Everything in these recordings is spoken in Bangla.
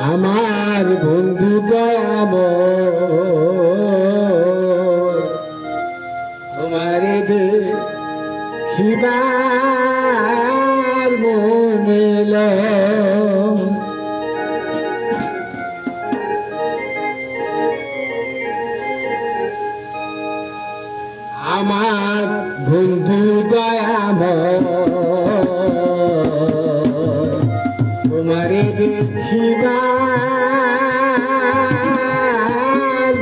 আমার বন্ধু দয়াময় তোমারে দেখিবার মনে লয়। আমার বন্ধু দয়াময় তোমারে দেখিবার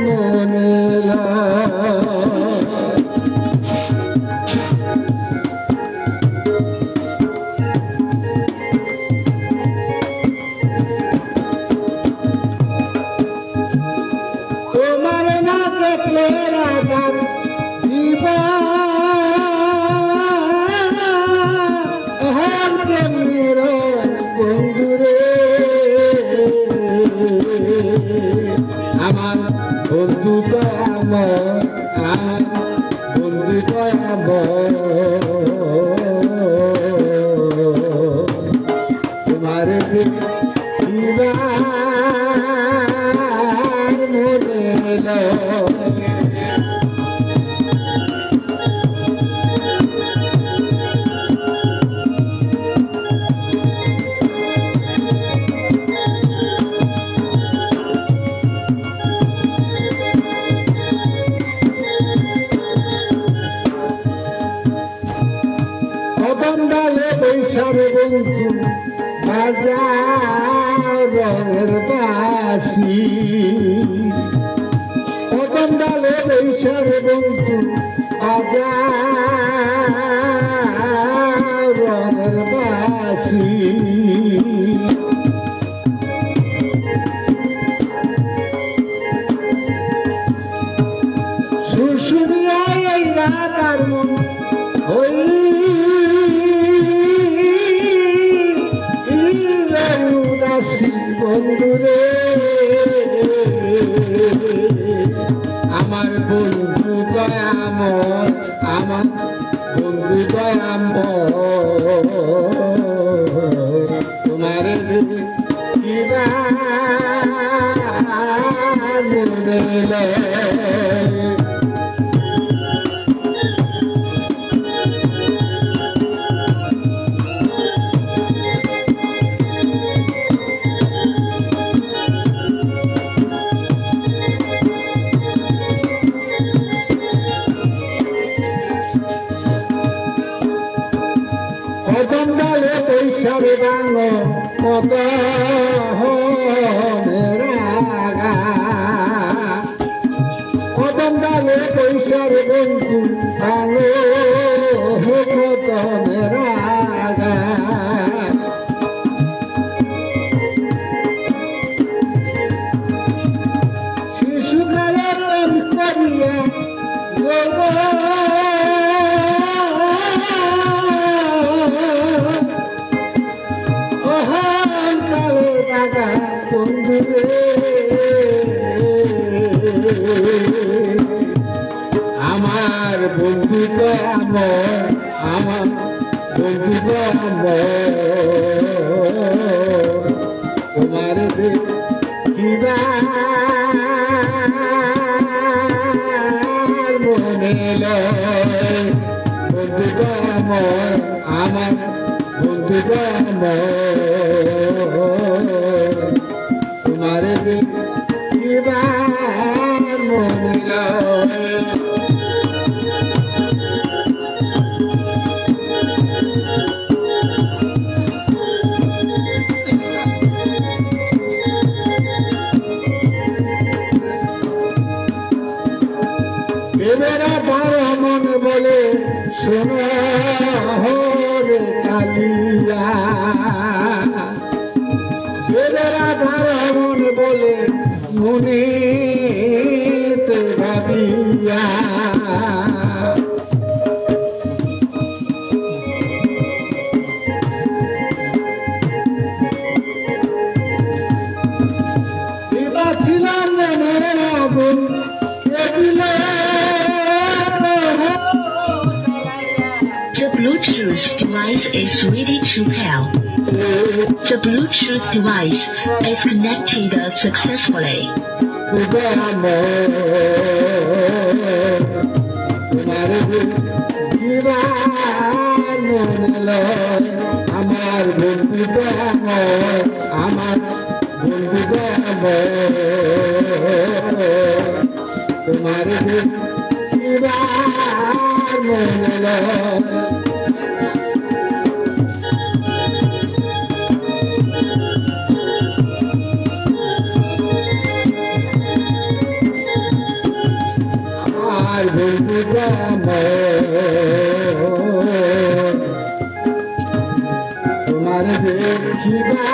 মনে লয়। তোমার না দেখলে রাধার জীবন প্রেমের বন্ধুরে আমার বন্ধু দয়াময় আমার বন্ধু দয়াময় তোমার দেখিবার মনে লয়। কদমডালে বৈশাখে বন্ধু বাজাও রঙের বাসি। কদমডালে বৈশাখে বন্ধু বাজাও রঙের বাসি। শুশুনিয়ায় এই রাধার মন ওই উদাসী বন্ধুরে আমার বন্ধু দয়াময় আমার বন্ধু দয়াময় তোমার দেখিবার মনে লয়। কদমডালে বৈশাখে বাঙ কত রাগা। কদমডালে বৈশাখে বন্ধু বাঙ কত রাগা। শিশুকালে প্রেম করিয়া বন্ধুরে আমার বন্ধু দয়াময় আমার বন্ধু দয়াময় তোমার দেখিবার মনে লয়। বন্ধু দয়াময় আমার বন্ধু দয়াময় তোমার দেখিবার মনে লয়। এবেরা বারো মন বলে শোনো রে কালিয়া। এবেরা বারো মন বলে মনেতে ভাবিয়া। ছিলাম মনের আগুন The Bluetooth device device is ready to pair. The Bluetooth device is connected successfully. আমার বন্ধু আমার বন্ধু তোমার মনে আমার বন্ধু তোমার দেখিবা